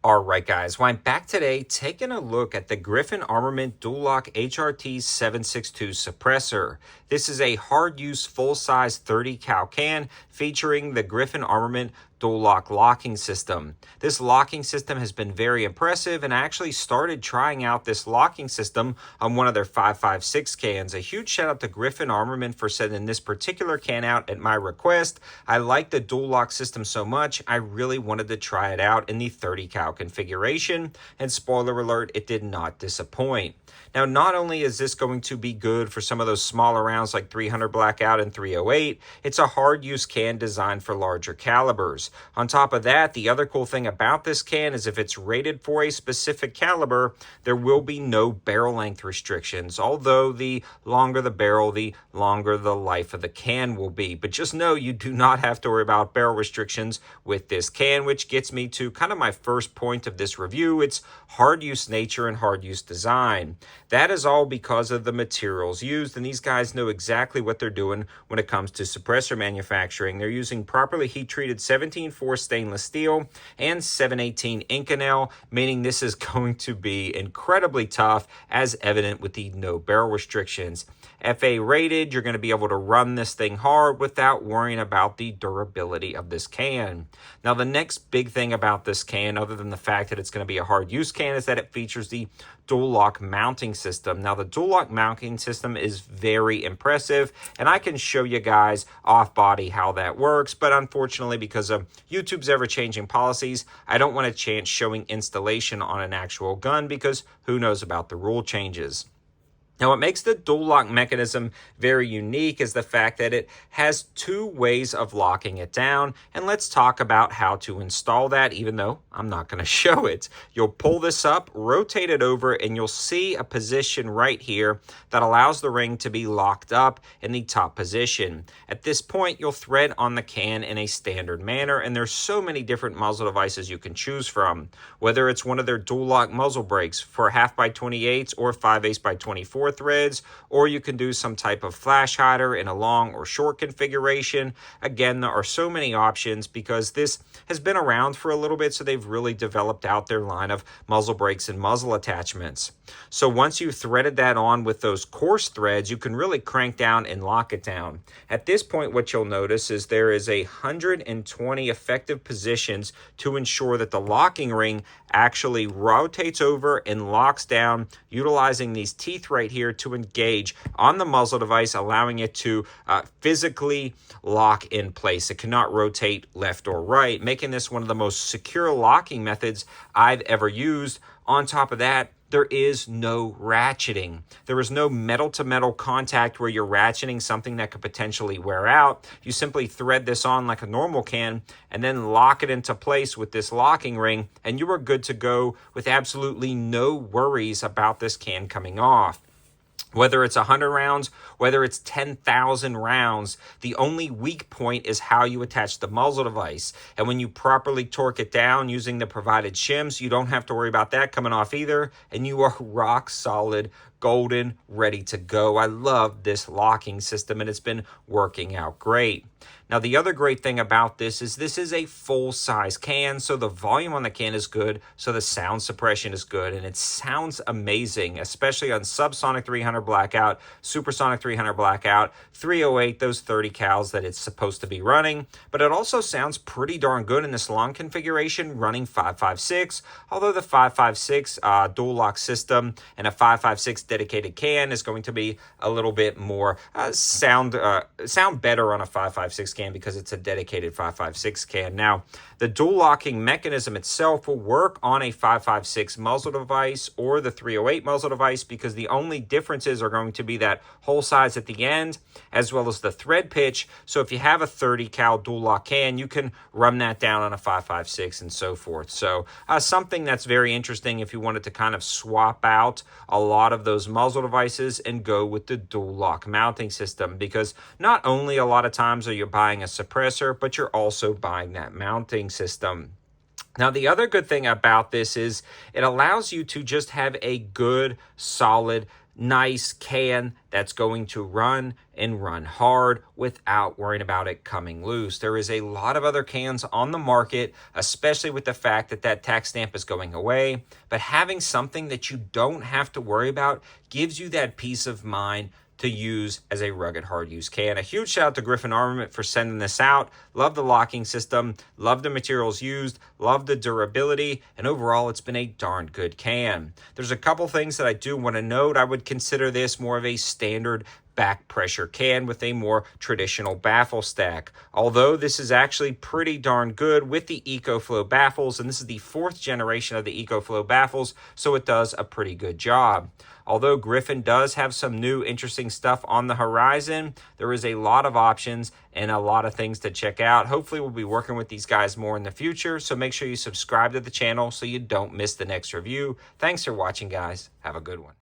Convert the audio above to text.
All right, guys. Well, I'm back today taking a look at the Griffin Armament DUAL-LOK HRT-762 suppressor. This is a hard-use, full-size 30 cal can featuring the Griffin Armament DUAL-LOK locking system. This locking system has been very impressive, and I actually started trying out this locking system on one of their 5.56 cans. A huge shout out to Griffin Armament for sending this particular can out at my request. I like the DUAL-LOK system so much, I really wanted to try it out in the 30 cal configuration, and spoiler alert, it did not disappoint. Now, not only is this going to be good for some of those smaller rounds like 300 blackout and 308, it's a hard use can designed for larger calibers. On top of that, the other cool thing about this can is if it's rated for a specific caliber, there will be no barrel length restrictions, although the longer the barrel, the longer the life of the can will be. But just know you do not have to worry about barrel restrictions with this can, which gets me to kind of my first point of this review. It's hard use nature and hard use design. That is all because of the materials used, and these guys know exactly what they're doing when it comes to suppressor manufacturing. They're using properly heat-treated 17-4 stainless steel and 718 Inconel, meaning this is going to be incredibly tough, as evident with the no barrel restrictions. FA rated, you're going to be able to run this thing hard without worrying about the durability of this can. Now, the next big thing about this can, other than the fact that it's going to be a hard use can, is that it features the DUAL-LOK mounting system. Now, the DUAL-LOK mounting system is very impressive, and I can show you guys off body how that works, but unfortunately, because of YouTube's ever-changing policies, I don't want to chance showing installation on an actual gun because who knows about the rule changes. Now, what makes the DUAL-LOK mechanism very unique is the fact that it has two ways of locking it down, and let's talk about how to install that, even though I'm not going to show it. You'll pull this up, rotate it over, and you'll see a position right here that allows the ring to be locked up in the top position. At this point, you'll thread on the can in a standard manner, and there's so many different muzzle devices you can choose from, whether it's one of their DUAL-LOK muzzle brakes for 1/2x28s or 5/8x24 threads, or you can do some type of flash hider in a long or short configuration. Again, there are so many options because this has been around for a little bit, so they've really developed out their line of muzzle brakes and muzzle attachments. So once you've threaded that on with those coarse threads, you can really crank down and lock it down. At this point, what you'll notice is there is 120 effective positions to ensure that the locking ring actually rotates over and locks down, utilizing these teeth right here to engage on the muzzle device, allowing it to physically lock in place. It cannot rotate left or right, making this one of the most secure locking methods I've ever used. On top of that, there is no ratcheting. There is no metal-to-metal contact where you're ratcheting something that could potentially wear out. You simply thread this on like a normal can and then lock it into place with this locking ring, and you are good to go with absolutely no worries about this can coming off. Whether it's 100 rounds, whether it's 10,000 rounds, the only weak point is how you attach the muzzle device. And when you properly torque it down using the provided shims, you don't have to worry about that coming off either, and you are rock solid, golden, ready to go. I love this locking system, and it's been working out great. Now, the other great thing about this is a full-size can, so the volume on the can is good, so the sound suppression is good, and it sounds amazing, especially on subsonic 300 blackout, supersonic 300 blackout, 308, those 30 cals that it's supposed to be running. But it also sounds pretty darn good in this long configuration running 5.56, although the 5.56 DUAL-LOK system and a 5.56 dedicated can is going to be a little bit more sound better on a 5.56 can because it's a dedicated 5.56 can. Now, the dual locking mechanism itself will work on a 5.56 muzzle device or the 308 muzzle device because the only differences are going to be that hole size at the end as well as the thread pitch. So if you have a 30 cal dual lock can, you can run that down on a 5.56 and so forth. So something that's very interesting if you wanted to kind of swap out a lot of those muzzle devices and go with the dual lock mounting system, because not only a lot of times are you buying a suppressor, but you're also buying that mounting system. Now, the other good thing about this is it allows you to just have a good, solid nice can that's going to run and run hard without worrying about it coming loose. There is a lot of other cans on the market, especially with the fact that that tax stamp is going away. But having something that you don't have to worry about gives you that peace of mind to use as a rugged hard use can. A huge shout out to Griffin Armament for sending this out. Love the locking system, love the materials used, love the durability, and overall it's been a darn good can. There's a couple things that I do want to note. I would consider this more of a standard back pressure can with a more traditional baffle stack. Although this is actually pretty darn good with the EcoFlow baffles, and this is the 4th generation of the EcoFlow baffles, so it does a pretty good job. Although Griffin does have some new interesting stuff on the horizon, there is a lot of options and a lot of things to check out. Hopefully we'll be working with these guys more in the future, so make sure you subscribe to the channel so you don't miss the next review. Thanks for watching, guys. Have a good one.